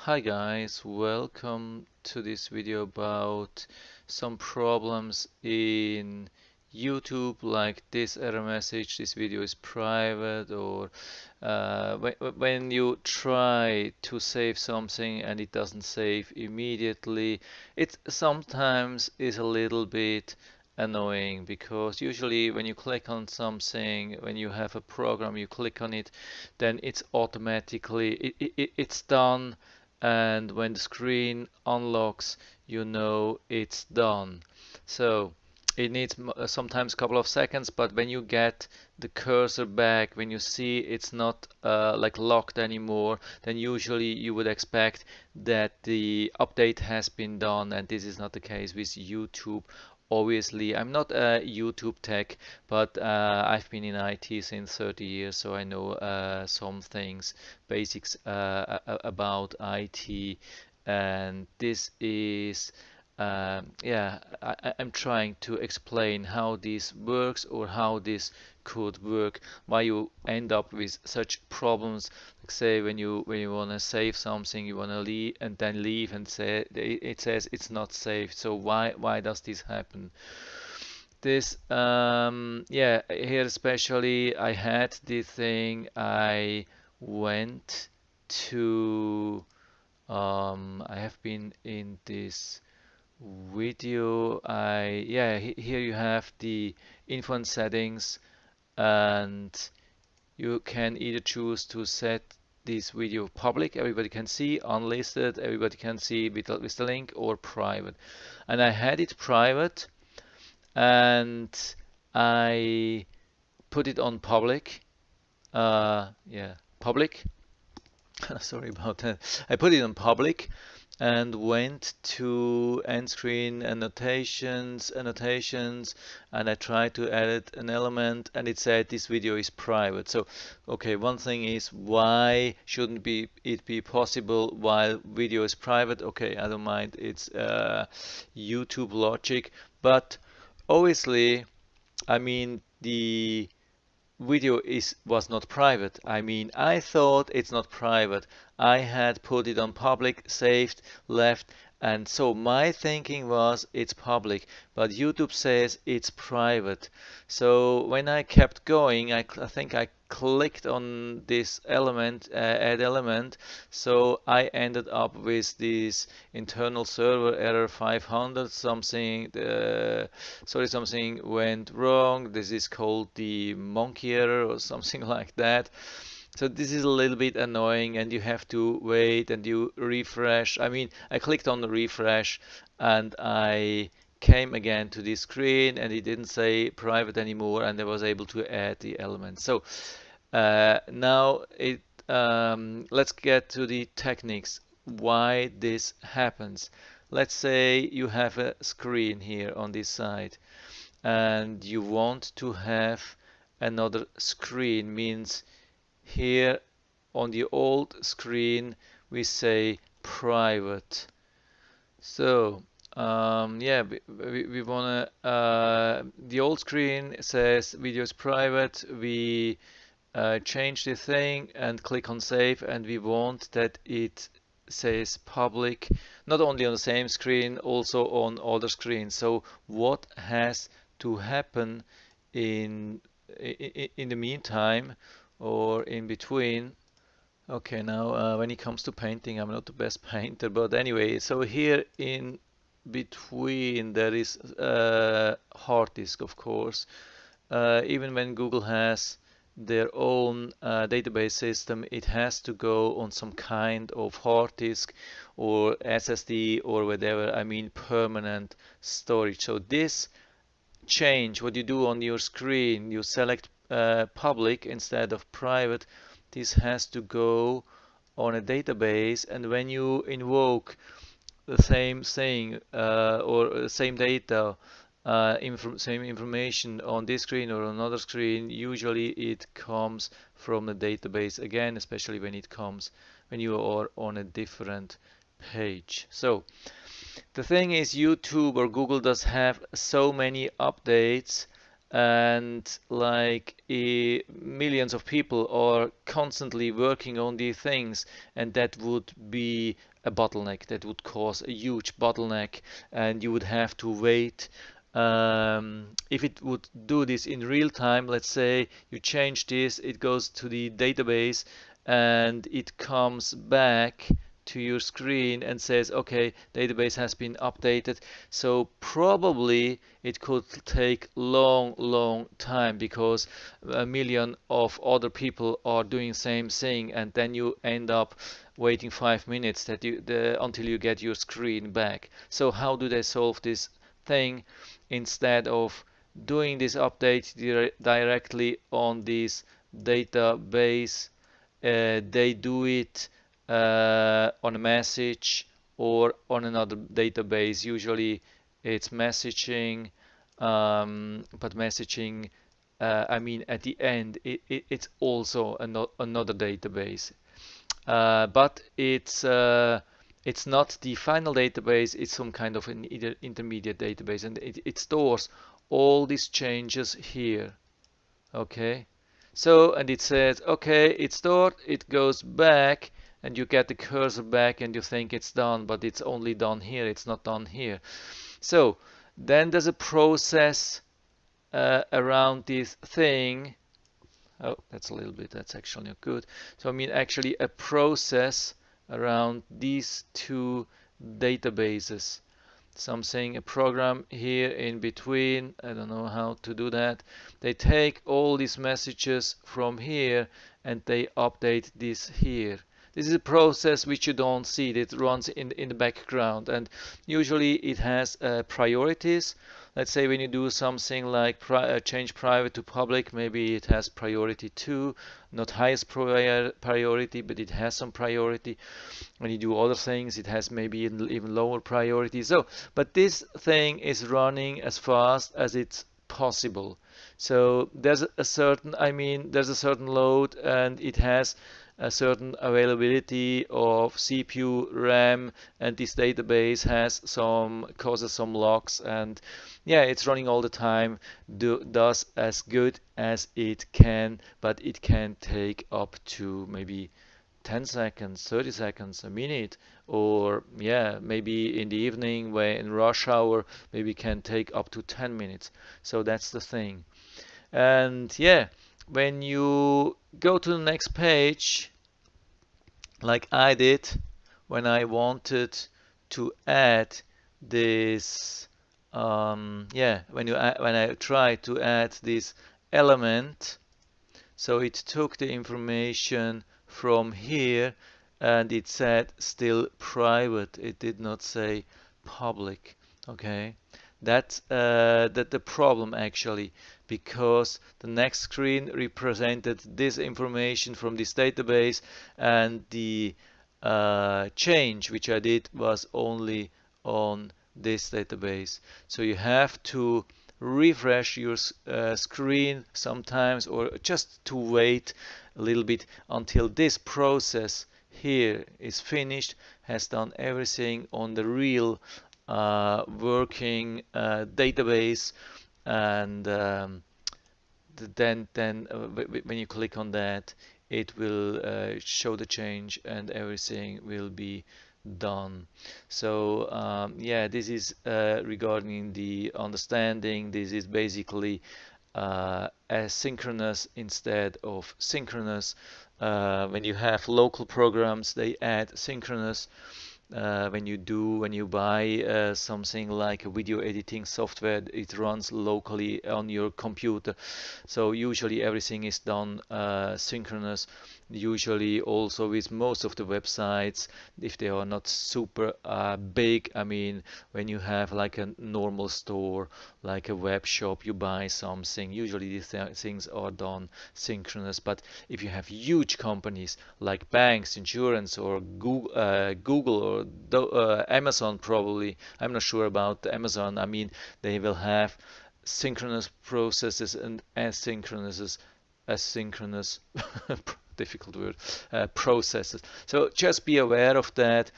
Hi guys, welcome to this video about some problems in YouTube, like this error message, this video is private, or when you try to save something and it doesn't save immediately. It sometimes is a little bit annoying because usually when you click on something, when you have a program, you click on it, then it's automatically it's done, and when the screen unlocks, you know it's done. So it needs sometimes a couple of seconds, but when you get the cursor back, when you see it's not like locked anymore, then usually you would expect that the update has been done, and this is not the case with YouTube. Obviously, I'm not a YouTube tech, but I've been in IT since 30 years, so I know some things, basics about IT, and this is yeah, I'm trying to explain how this works or how this could work, why you end up with such problems. Like say when you want to save something, you want to leave and then leave and say it says it's not saved. So why does this happen? This yeah, here especially I had this thing. I went to I have been in this video. I yeah, here you have the influence settings, and you can either choose to set this video public, everybody can see, unlisted, everybody can see with the link, or private. And I had it private, and I put it on public. Yeah, public. Sorry about that. I put it on public and went to end screen annotations, and I tried to edit an element, and it said this video is private. So, okay, one thing is, why shouldn't it be possible while video is private? Okay, I don't mind. It's YouTube logic, but obviously, I mean the video is was not private. I mean, I thought it's not private. I had put it on public, saved, left, and so my thinking was it's public, but YouTube says it's private. So when I kept going, I think I clicked on this element, add element, so I ended up with this internal server error 500 something. Sorry, something went wrong. This is called the monkey error or something like that. So this is a little bit annoying, and you have to wait and you refresh. I mean, I clicked on the refresh and I came again to this screen, and it didn't say private anymore, and I was able to add the element. So now let's get to the techniques why this happens. Let's say you have a screen here on this side, and you want to have another screen. Means here on the old screen we say private. So yeah, we wanna the old screen says video is private. We change the thing and click on save, and we want that it says public, not only on the same screen, also on other screens. So what has to happen in in the meantime, or in between? Okay, now when it comes to painting, I'm not the best painter, but anyway, so here in between there is hard disk, of course. Even when Google has their own database system, it has to go on some kind of hard disk or SSD or whatever, I mean permanent storage. So this change, what you do on your screen, you select public instead of private, this has to go on a database, and when you invoke the same thing or same data, same information on this screen or another screen, usually it comes from the database again, especially when you are on a different page. So the thing is, YouTube or Google does have so many updates, and like millions of people are constantly working on these things, and that would be a bottleneck. That would cause a huge bottleneck, and you would have to wait. If it would do this in real time, let's say you change this, it goes to the database and it comes back to your screen and says, okay, database has been updated. So probably it could take long time because a million of other people are doing same thing, and then you end up waiting 5 minutes until you get your screen back. So how do they solve this thing? Instead of doing this update directly on this database, they do it on a message or on another database. Usually it's messaging, but messaging, I mean, at the end, it's also another database. But it's not the final database, it's some kind of an intermediate database, and it stores all these changes here. Okay, so, and it says, okay, it's stored, it goes back, and you get the cursor back and you think it's done, but it's only done here, it's not done here. So then there's a process around this thing. Oh, that's actually not good. So I mean actually a process around these two databases. Something, a program here in between. I don't know how to do that. They take all these messages from here and they update this here. This is a process which you don't see. It runs in the background, and usually it has priorities. Let's say when you do something like change private to public, maybe it has priority 2, not highest priority, but it has some priority. When you do other things, it has maybe even lower priority. So, but this thing is running as fast as it's possible. So there's a certain, I mean, there's a certain load, and it has a certain availability of CPU, RAM, and this database causes some locks, and yeah, it's running all the time, does as good as it can, but it can take up to maybe 10 seconds, 30 seconds, a minute, or yeah, maybe in the evening when in rush hour, maybe can take up to 10 minutes. So that's the thing. And yeah, when you go to the next page, like I did when I wanted to add this, yeah, when I tried to add this element, so it took the information from here and it said still private. It did not say public. Okay, that's the problem actually, because the next screen represented this information from this database, and the change which I did was only on this database. So you have to refresh your screen sometimes, or just to wait a little bit until this process here is finished, has done everything on the real working database, and then when you click on that, it will show the change and everything will be done. So yeah, this is regarding the understanding. This is basically asynchronous instead of synchronous. When you have local programs, they add synchronous. When you buy something like a video editing software, it runs locally on your computer. So usually everything is done synchronous. Usually also with most of the websites, if they are not super big, I mean, when you have like a normal store, like a web shop, you buy something, usually these things are done synchronous. But if you have huge companies like banks, insurance, or Google or Amazon, probably, I'm not sure about Amazon, I mean, they will have synchronous processes and asynchronous difficult word, processes. So just be aware of that.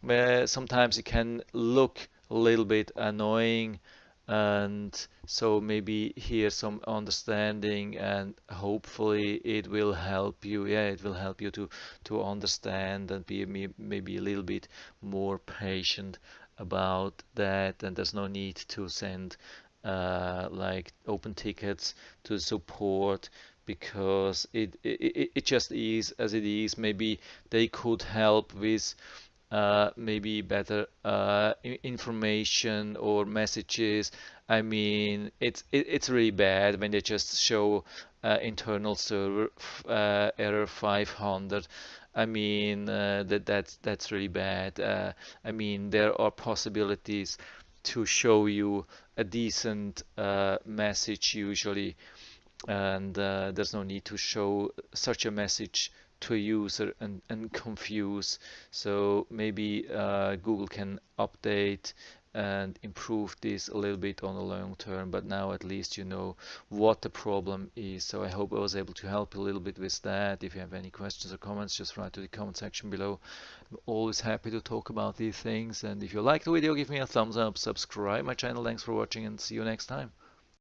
Where sometimes it can look a little bit annoying, And so maybe here some understanding, and hopefully it will help you. Yeah, it will help you to understand and be maybe a little bit more patient about that. And there's no need to send like open tickets to support, because it just is as it is. Maybe they could help with maybe better information or messages. I mean, it's really bad when they just show internal server error 500. I mean, that's really bad. I mean, there are possibilities to show you a decent message usually, and there's no need to show such a message to a user and confuse. So maybe Google can update and improve this a little bit on the long term, but now at least you know what the problem is. So I hope I was able to help you a little bit with that. If you have any questions or comments, just write to the comment section below. I'm always happy to talk about these things, and if you like the video, give me a thumbs up, subscribe my channel. Thanks for watching, and see you next time.